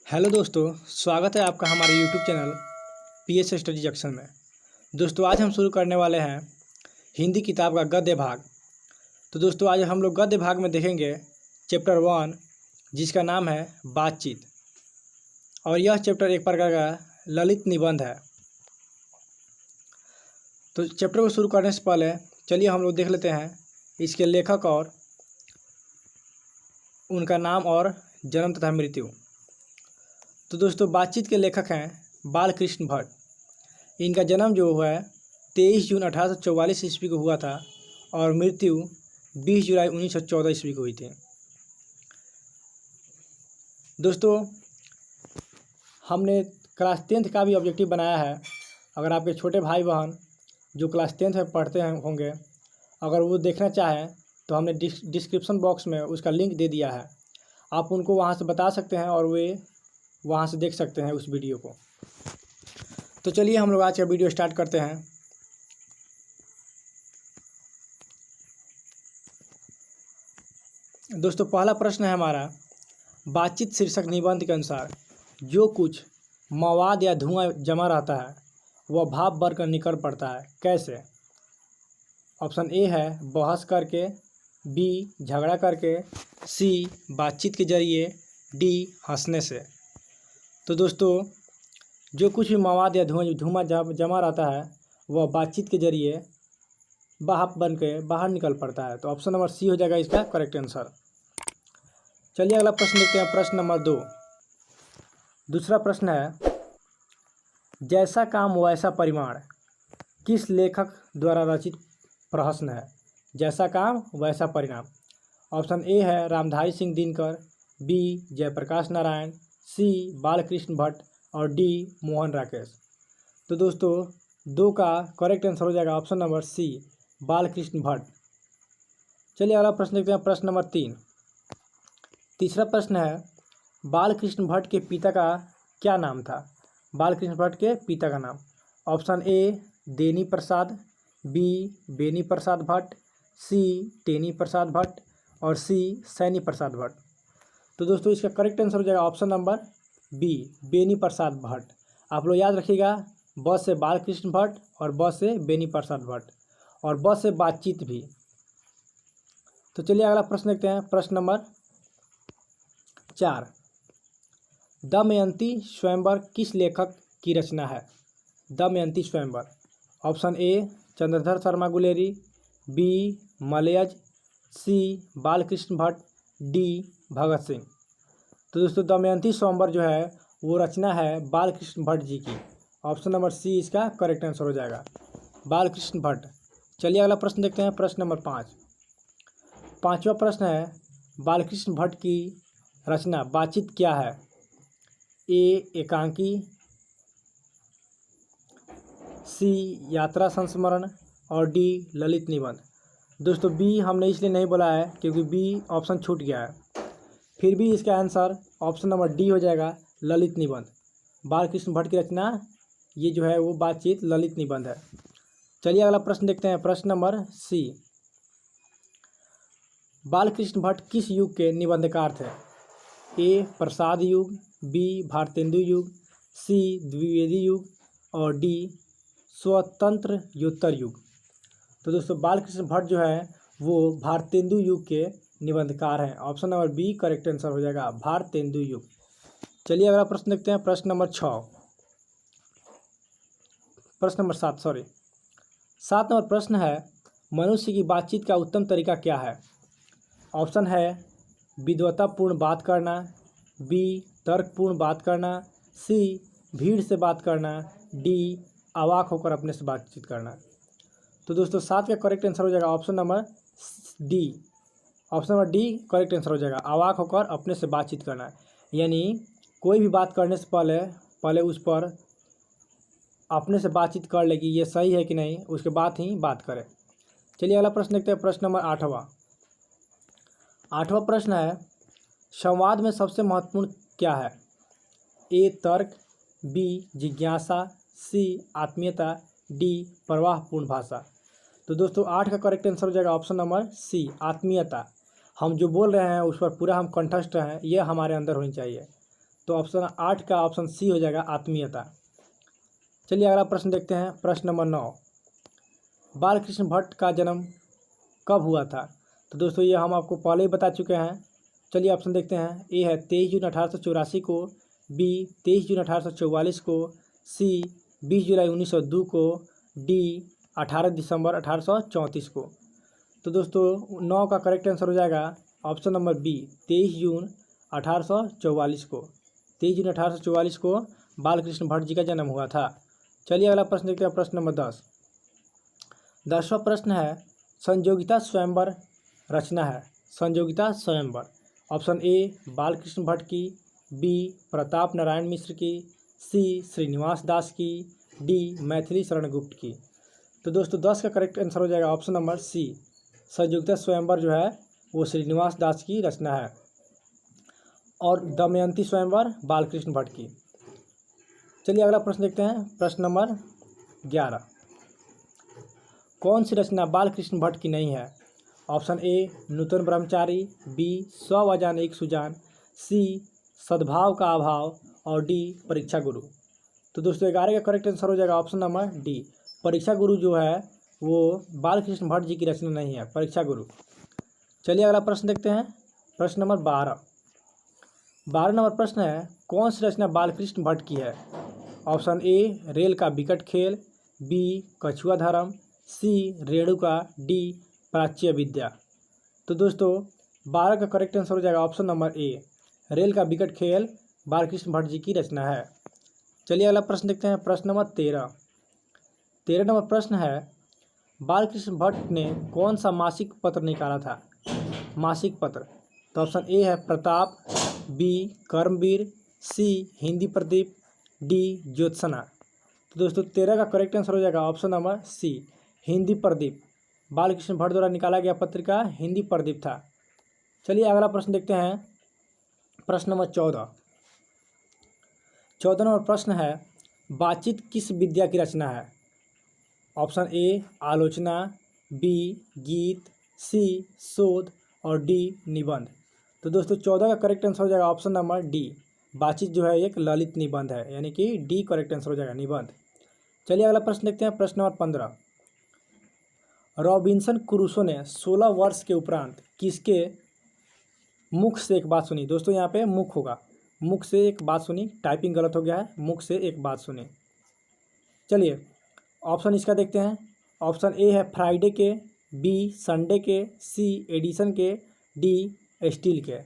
Hello दोस्तों, स्वागत है आपका हमारे YouTube channel PS study junction में। दोस्तों आज हम शुरू करने वाले हैं हिंदी किताब का गद्य भाग। तो दोस्तों आज हम लोग गद्य भाग में देखेंगे चैप्टर 1 जिसका नाम है बातचीत। और यह चैप्टर एक प्रकार का ललित निबंध है। तो चैप्टर को शुरू करने से पहले चलिए हम लोग देख लेते हैं इसके लेखक और उनका नाम और जन्म तथा मृत्यु। तो दोस्तों बातचीत के लेखक हैं बालकृष्ण भट्ट। इनका जन्म जो हुआ है 23 जून 1844 ईस्वी को हुआ था और मृत्यु 20 जुलाई 1914 ईस्वी को हुई थी। दोस्तों हमने क्लास 10th का भी ऑब्जेक्टिव बनाया है। अगर आपके छोटे भाई बहन जो क्लास 10th में पढ़ते हैं होंगे, अगर वो देखना चाहें तो हमने डिस्क्रिप्शन बॉक्स में उसका लिंक दे दिया है। आप उनको वहाँ से बता सकते हैं और वे वहाँ से देख सकते हैं उस वीडियो को। तो चलिए हम लोग आज का वीडियो स्टार्ट करते हैं। दोस्तों पहला प्रश्न है हमारा, बातचीत शीर्षक निबंध के अनुसार जो कुछ मवाद या धुआं जमा रहता है वह भाप बनकर निकल पड़ता है, कैसे? ऑप्शन ए है बहस करके, बी झगड़ा करके, सी बातचीत के जरिए, डी हंसने से। तो दोस्तों जो कुछ भी मवाद या धुआं जमा रहता है वह बातचीत के जरिए भाप बन के बाहर निकल पड़ता है। तो ऑप्शन नंबर सी हो जाएगा इसका करेक्ट आंसर। चलिए अगला प्रश्न देखते हैं, प्रश्न नंबर 2। दूसरा प्रश्न है, जैसा काम वैसा परिमाण किस लेखक द्वारा रचित प्रहसन है? जैसा काम वैसा परिणाम। ऑप्शन ए है रामधारी सिंह दिनकर, बी जयप्रकाश नारायण, सी बालकृष्ण भट्ट और डी मोहन राकेश। तो दोस्तों दो का करेक्ट आंसर हो जाएगा option number C Balkrishna Bhatt. चलिए अगला प्रश्न देखते हैं, प्रश्न नंबर 3। तीसरा प्रश्न है, बालकृष्ण भट्ट के पिता का क्या नाम था? बालकृष्ण भट्ट के पिता का नाम। ऑप्शन ए देनी प्रसाद, बी बेनी प्रसाद भट्ट, सी टेनी प्रसाद भट्ट और सी सैनी प्रसाद भट्ट। तो दोस्तों इसका करेक्ट आंसर हो जाएगा option number B Beni Prasad Bhatt. आप लोग याद रखिएगा, ब से बालकृष्ण भट्ट और ब से बेनी प्रसाद भट्ट और ब से बातचीत भी। तो चलिए अगला प्रश्न देखते हैं, प्रश्न नंबर 4। दमयंती स्वयंवर किस लेखक की रचना है? Damayanti Swayamvar. Option A Chandradhar Sharma Guleri, B Malayaj, C Balkrishna Bhatt, D Bhagat Singh. तो दोस्तों दमयंती स्वयंवर जो है वो रचना है बालकृष्ण भट्ट जी की। ऑप्शन नंबर सी इसका करेक्ट आंसर हो जाएगा, बालकृष्ण भट्ट। चलिए अगला प्रश्न देखते हैं, प्रश्न नंबर 5। पांचवा प्रश्न है, बालकृष्ण भट्ट की रचना बातचीत क्या है? ए एकांकी, सी यात्रा संस्मरण और डी ललित निबंध। दोस्तों बी हमने इसलिए नहीं बोला है क्योंकि बी ऑप्शन छूट गया है। फिर भी इसका आंसर ऑप्शन नंबर डी हो जाएगा ललित निबंध। बालकृष्ण भट्ट की रचना ये जो है वो बातचीत ललित निबंध है। चलिए अगला प्रश्न देखते हैं, प्रश्न नंबर सी। बालकृष्ण भट्ट किस युग के निबंधकार थे? ए प्रसाद युग, बी भारतेंदु युग, सी द्विवेदी युग और डी स्वतंत्र योत्तर युग। तो दोस्तों बालकृष्ण भट्ट जो है वो भारतेंदु युग के निबंधकार हैं। Option number B correct answer हो जाएगा भारतेंदु युग। चलिए अगला प्रश्न देखते हैं, प्रश्न नंबर 6। प्रश्न नंबर 7 7 नंबर प्रश्न है, मनुष्य की बातचीत का उत्तम तरीका क्या है? ऑप्शन है विद्वतापूर्ण बात करना, बी तर्कपूर्ण बात करना, सी भीड़ से बात करना, डी अवाक होकर अपने से बातचीत करना। तो दोस्तों 7 का करेक्ट आंसर हो जाएगा option number D. Option number D correct answer हो जाएगा, अवाक होकर अपने से बातचीत करना। यानी कोई भी बात करने से पहले उस पर अपने से बातचीत कर ले कि ये सही है कि नहीं, उसके बाद ही बात करें। चलिए अगला प्रश्न देखते हैं, प्रश्न नंबर 8वां प्रश्न है, संवाद में सबसे महत्वपूर्ण क्या है? ए तर्क, बी जिज्ञासा, सी आत्मीयता, डी प्रवाहपूर्ण भाषा। तो दोस्तों 8 का करेक्ट आंसर हो जाएगा ऑप्शन नंबर सी आत्मीयता। हम जो बोल रहे हैं उस पर पूरा हम कंठस्थ हैं, ये हमारे अंदर होनी चाहिए। तो ऑप्शन 8 का ऑप्शन सी हो जाएगा आत्मीयता। चलिए अगला प्रश्न देखते हैं। प्रश्न नंबर 9, बालकृष्ण भट्ट का जन्म कब हुआ था? तो दोस्तों ये हम आपको पहले ही बता चुके हैं। चलिए ऑप्शन देखते हैं। ए है 23 जून 1884 को, बी 23 जून 1844 को, सी 20 जुलाई 1902 को, डी 18 दिसंबर 1834 को। तो दोस्तों 9 का करेक्ट आंसर हो जाएगा ऑप्शन नंबर बी 23 जून 1844 को। 23 जून 1844 को बालकृष्ण भट्ट जी का जन्म हुआ था। चलिए अगला प्रश्न देखते हैं। प्रश्न नंबर 10। 10वां प्रश्न है संयोगिता स्वयंवर रचना है। संयोगिता स्वयंवर ऑप्शन ए बालकृष्ण भट्ट की, बी प्रताप नारायण मिश्र की, सी श्रीनिवास दास की, डी मैथिली शरण गुप्त की। तो दोस्तों 10 का करेक्ट आंसर हो जाएगा ऑप्शन नंबर सी, संयोगिता स्वयंवर जो है वो श्रीनिवास दास की रचना है और दमयंती स्वयंवर बालकृष्ण भट्ट की। चलिए अगला प्रश्न देखते हैं। प्रश्न नंबर 11, कौन सी रचना बालकृष्ण भट्ट की नहीं है? ऑप्शन ए नूतन ब्रह्मचारी, बी 100 अजान एक सुजान, सी सद्भाव का अभाव और डी परीक्षा गुरु। तो दोस्तों 11 का करेक्ट आंसर हो जाएगा ऑप्शन नंबर डी, परीक्षा गुरु जो है वो बालकृष्ण भट्ट जी की रचना नहीं है, परीक्षा गुरु। चलिए अगला प्रश्न देखते हैं। प्रश्न नंबर 12 नंबर प्रश्न है कौन सी रचना बालकृष्ण भट्ट की है? ऑप्शन ए रेल का विकट खेल, बी कछुआ धर्म, सी रेणुका, डी प्राच्य विद्या। तो दोस्तों 12 का करेक्ट आंसर हो जाएगा ऑप्शन नंबर ए, रेल का विकट खेल बालकृष्ण भट्ट जी की रचना है। चलिए अगला प्रश्न देखते हैं। प्रश्न नंबर 13 नंबर प्रश्न है बालकृष्ण भट्ट ने कौन सा मासिक पत्र निकाला था? मासिक पत्र तो ऑप्शन ए है Pratap, B Karmaveer, C Hindi Pradeep, D Jyotsna. तो दोस्तों 13 का करेक्ट आंसर हो जाएगा option number C, Hindi Pradeep. Balkrishna Bhatt द्वारा निकाला गया पत्रिका हिंदी प्रदीप था। चलिए अगला प्रश्न देखते हैं। प्रश्न नंबर 14 नंबर प्रश्न है बातचीत किस विद्या की रचना है? ऑप्शन ए आलोचना, बी गीत, सी शोध और डी निबंध। तो दोस्तों 14 का करेक्ट आंसर हो जाएगा ऑप्शन नंबर डी, बातचीत जो है एक ललित निबंध है, यानी कि डी करेक्ट आंसर हो जाएगा निबंध। चलिए अगला प्रश्न देखते हैं। प्रश्न नंबर 15, रॉबिन्सन क्रूसो ने 16 वर्ष के उपरांत किसके मुख से एक बात सुनी? दोस्तों यहाँ पे मुख होगा, मुख से एक बात सुनी, टाइपिंग गलत हो गया है, मुख से एक बात सुनी। चलिए ऑप्शन इसका देखते हैं। ऑप्शन ए है फ्राइडे के, बी संडे के, सी एडिसन के, डी स्टील के।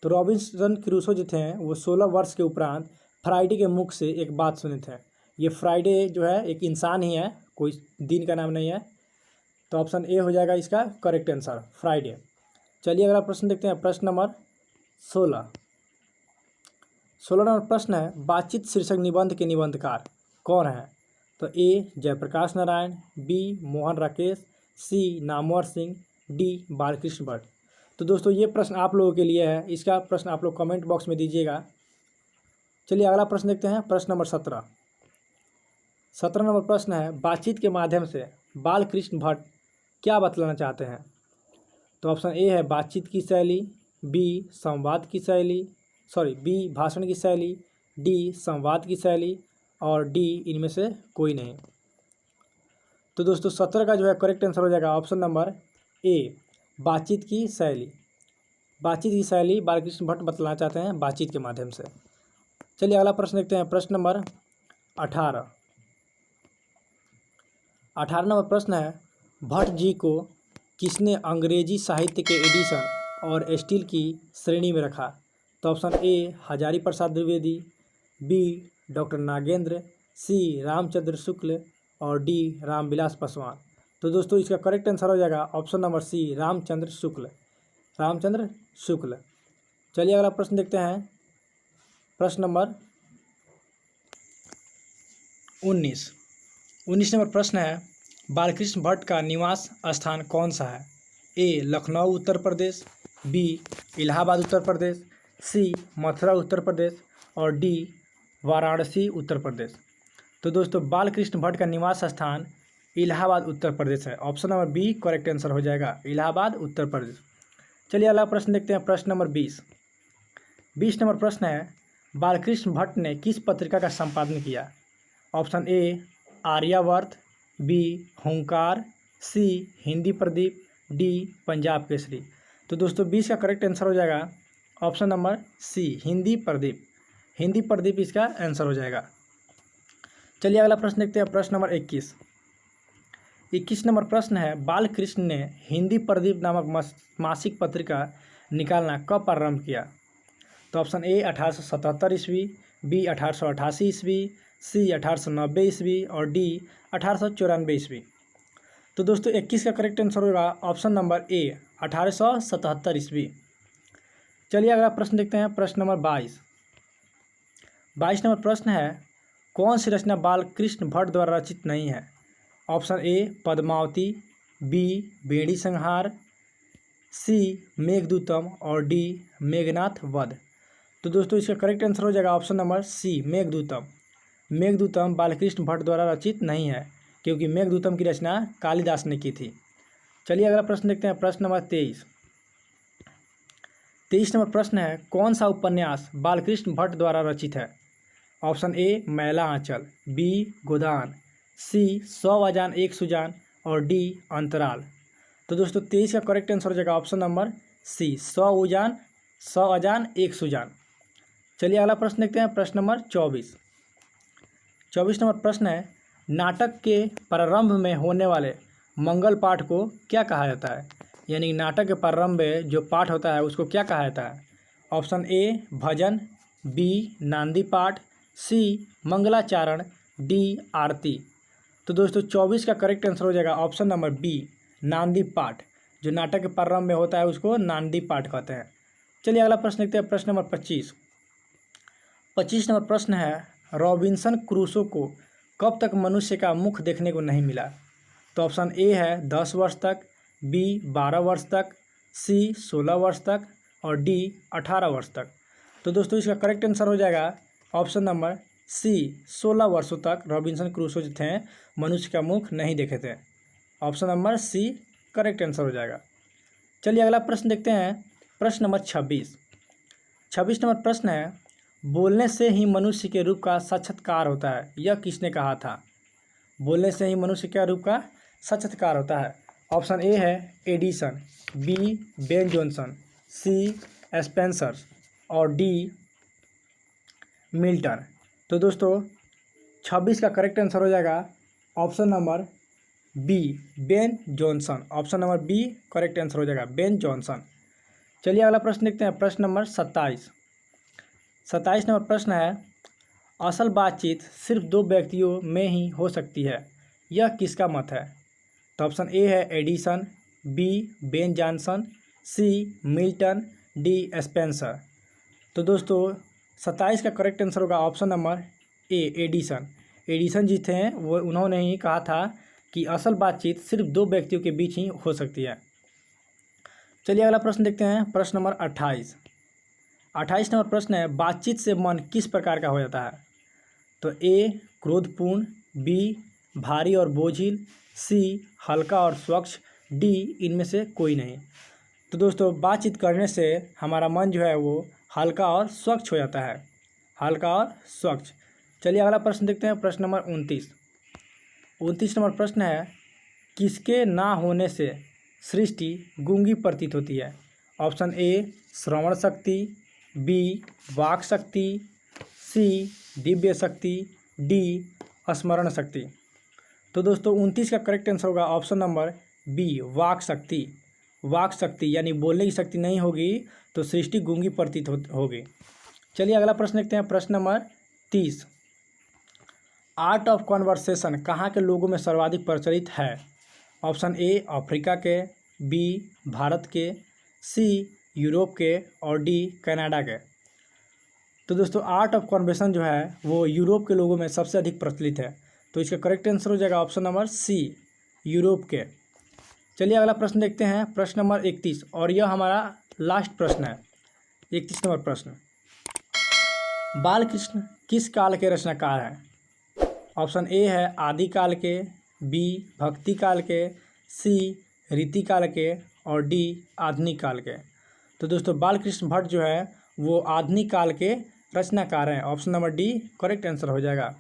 तो रॉबिन्सन क्रूसो जो थे वो 16 वर्ष के उपरांत फ्राइडे के मुख से एक बात सुने थे। ये फ्राइडे जो है एक इंसान ही है, कोई दिन का नाम नहीं है। तो ऑप्शन ए हो जाएगा इसका करेक्ट आंसर, फ्राइडे। चलिए अगला प्रश्न देखते हैं। प्रश्न नंबर 16 नंबर प्रश्न है बातचीत शीर्षक निबंध के निबंधकार कौन है? तो ए जयप्रकाश नारायण, बी मोहन राकेश, सी नामवर सिंह, डी बालकृष्ण भट्ट। तो दोस्तों ये प्रश्न आप लोगों के लिए है, इसका प्रश्न आप लोग कमेंट बॉक्स में दीजिएगा। चलिए अगला प्रश्न देखते हैं। प्रश्न नंबर 17 नंबर प्रश्न है बातचीत के माध्यम से बालकृष्ण भट्ट क्या बतलाना चाहते हैं? तो ऑप्शन ए है बातचीत की शैली, बी संवाद की शैली, बी भाषण की शैली, डी संवाद की शैली और डी इनमें से कोई नहीं। तो दोस्तों 17 का जो है करेक्ट आंसर हो जाएगा ऑप्शन नंबर ए, बातचीत की शैली। बातचीत की शैली बालकृष्ण भट्ट बतलाना चाहते हैं बातचीत के माध्यम से। चलिए अगला प्रश्न देखते हैं। प्रश्न नंबर 18 नंबर प्रश्न है भट्ट जी को किसने अंग्रेजी साहित्य के एडिशन और स्टील की श्रेणी में रखा? तो option A Hazari Prasad Dwivedi, B doctor Nagendra, C Ramchandra Shukla और डी रामविलास पासवान। तो दोस्तों इसका करेक्ट आंसर हो जाएगा ऑप्शन नंबर सी, रामचंद्र शुक्ल। चलिए अगला प्रश्न देखते हैं। प्रश्न नंबर 19 नंबर प्रश्न है बालकृष्ण भट्ट का निवास स्थान कौन सा है? ए लखनऊ उत्तर प्रदेश, बी इलाहाबाद उत्तर प्रदेश, सी मथुरा उत्तर प्रदेश और डी वाराणसी उत्तर प्रदेश। तो दोस्तों बालकृष्ण भट्ट का निवास स्थान इलाहाबाद उत्तर प्रदेश है। Option number B correct answer हो जाएगा, इलाहाबाद उत्तर प्रदेश। चलिए अगला प्रश्न देखते हैं। प्रश्न नंबर 20 नंबर प्रश्न है बालकृष्ण भट्ट ने किस पत्रिका का संपादन किया? Option A Aryavarta, B Hunkar, C Hindi Pradeep, D Punjab Kesari. तो दोस्तों 20 का करेक्ट आंसर हो जाएगा option number C Hindi Pradeep. Hindi Pradeep इसका आंसर हो जाएगा। चलिए अगला प्रश्न देखते हैं, प्रश्न नंबर 21 नंबर प्रश्न है, बालकृष्ण ने हिंदी प्रदीप नामक मासिक पत्रिका निकालना कब प्रारंभ किया? तो ऑप्शन ए 1877 ईस्वी, बी 1888 ईस्वी, सी 1890 ईस्वी और डी 1894 ईस्वी। तो दोस्तों 21 का करेक्ट आंसर होगा ऑप्शन नंबर ए 1877 ईस्वी। चलिए अगला प्रश्न देखते हैं, प्रश्न नंबर 22 नंबर प्रश्न है, कौन सी रचना बालकृष्ण भट्ट द्वारा रचित नहीं है? ऑप्शन ए पद्मावती, बी बेड़ी संहार, सी मेघदूतम और डी मेघनाथ वध। तो दोस्तों इसका करेक्ट आंसर हो जाएगा option number C Meghdootam. Meghdootam Balkrishna Bhatt द्वारा रचित नहीं है, क्योंकि मेघदूतम की रचना कालिदास ने की थी। चलिए अगला प्रश्न देखते हैं, प्रश्न नंबर 23 नंबर प्रश्न है, कौन सा उपन्यास बालकृष्ण भट्ट द्वारा रचित है? ऑप्शन ए मैला आंचल, बी गोदान, सी 100 अजान एक सुजान और डी अंतराल। तो दोस्तों 23 का करेक्ट आंसर हो जाएगा ऑप्शन नंबर सी 100 अजान एक सुजान। चलिए अगला प्रश्न देखते हैं, प्रश्न नंबर 24 नंबर प्रश्न है, नाटक के प्रारंभ में होने वाले मंगल पाठ को क्या कहा जाता है? यानी नाटक के प्रारंभ में जो पाठ होता है उसको क्या कहा जाता है? ऑप्शन ए भजन, बी नांदी पाठ, सी मंगलाचारण, डी आरती। तो दोस्तों 24 का करेक्ट आंसर हो जाएगा ऑप्शन नंबर बी नांदी पाठ। जो नाटक के प्रारंभ में होता है उसको नांदी पाठ कहते हैं। चलिए अगला प्रश्न देखते हैं, प्रश्न नंबर 25 नंबर प्रश्न है, रॉबिन्सन क्रूसो को कब तक मनुष्य का मुख देखने को नहीं मिला? तो ऑप्शन ए है 10 वर्ष तक, बी 12 वर्ष तक, सी 16 वर्ष तक और डी 18 वर्ष तक। तो दोस्तों इसका करेक्ट आंसर हो जाएगा ऑप्शन नंबर सी 16 वर्षों तक रॉबिन्सन क्रूसो जो थे मनुष्य का मुख नहीं देखे थे। Option number C correct answer हो जाएगा। चलिए अगला प्रश्न देखते हैं, प्रश्न नंबर 26 नंबर प्रश्न है, बोलने से ही मनुष्य के रूप का साक्षात्कार होता है, यह किसने कहा था? बोलने से ही मनुष्य के रूप का साक्षात्कार होता है। ऑप्शन ए है Edison, B Ben Jonson, C Spencer और डी मिल्टन। तो दोस्तों 26 का करेक्ट आंसर हो जाएगा option number B Ben Jonson. Option number B correct answer हो जाएगा बेन जॉनसन। चलिए अगला प्रश्न देखते हैं, प्रश्न नंबर 27 नंबर प्रश्न है, असल बातचीत सिर्फ 2 व्यक्तियों में ही हो सकती है, यह किसका मत है? तो ऑप्शन ए है Edison, B Ben Jonson, C Milton, D Spencer. तो दोस्तों 27 का करेक्ट आंसर होगा option number A Edison. Edison ji थे वो उन्होंने ही कहा था कि असल बातचीत सिर्फ 2 व्यक्तियों के बीच ही हो सकती है। चलिए अगला प्रश्न देखते हैं, प्रश्न नंबर 28 नंबर प्रश्न है, बातचीत से मन किस प्रकार का हो जाता है? तो ए क्रोधपूर्ण, बी भारी और बोझिल, सी हल्का और स्वच्छ, डी इनमें से कोई नहीं। तो दोस्तों बातचीत करने से हमारा मन जो है वो हल्का और स्वच्छ हो जाता है, हल्का और स्वच्छ। चलिए अगला प्रश्न देखते हैं, प्रश्न नंबर 29 नंबर प्रश्न है, किसके ना होने से सृष्टि गूंगी प्रतीत होती है? ऑप्शन ए श्रवण शक्ति, बी वाक शक्ति, सी दिव्य शक्ति, डी स्मरण शक्ति। तो दोस्तों 29 का करेक्ट आंसर होगा ऑप्शन नंबर बी वाक शक्ति। वाक शक्ति यानी बोलने की शक्ति नहीं होगी तो सृष्टि गूंगी प्रतीत होगी। चलिए अगला प्रश्न देखते हैं, प्रश्न नंबर 30, आर्ट ऑफ कॉन्वर्सेशन कहाँ के लोगों में सर्वाधिक प्रचलित है? ऑप्शन ए अफ्रीका के, बी भारत के, सी यूरोप के और डी कनाडा के। तो दोस्तों आर्ट ऑफ कॉन्वर्सेशन जो है वो यूरोप के लोगों में सबसे अधिक प्रचलित है, तो इसका करेक्ट आंसर हो जाएगा ऑप्शन नंबर सी यूरोप के। चलिए अगला प्रश्न देखते हैं, प्रश्न नंबर 31 और यह हमारा लास्ट प्रश्न है। 31 नंबर प्रश्न, बालकृष्ण किस काल के रचनाकार हैं? ऑप्शन ए है आदिकाल के, बी भक्ति काल के, सी रीतिकाल के और डी आधुनिक काल के। तो दोस्तों बालकृष्ण भट्ट जो है वो आधुनिक काल के रचनाकार हैं। Option number D correct answer हो जाएगा।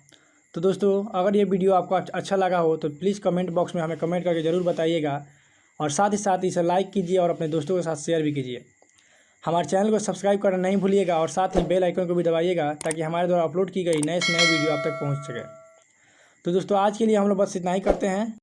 तो दोस्तों, अगर ये वीडियो आपको अच्छा लगा हो तो प्लीज़ कमेंट बॉक्स में हमें कमेंट करके ज़रूर बताइएगा, और साथ ही साथ इसे लाइक कीजिए और अपने दोस्तों के साथ शेयर भी कीजिए। हमारे चैनल को सब्सक्राइब करना नहीं भूलिएगा, और साथ ही बेल आइकन को भी दबाइएगा ताकि हमारे द्वारा अपलोड की गई नए से नए वीडियो आप तक पहुँच सके। तो दोस्तों, आज के लिए हम लोग बस इतना ही करते हैं।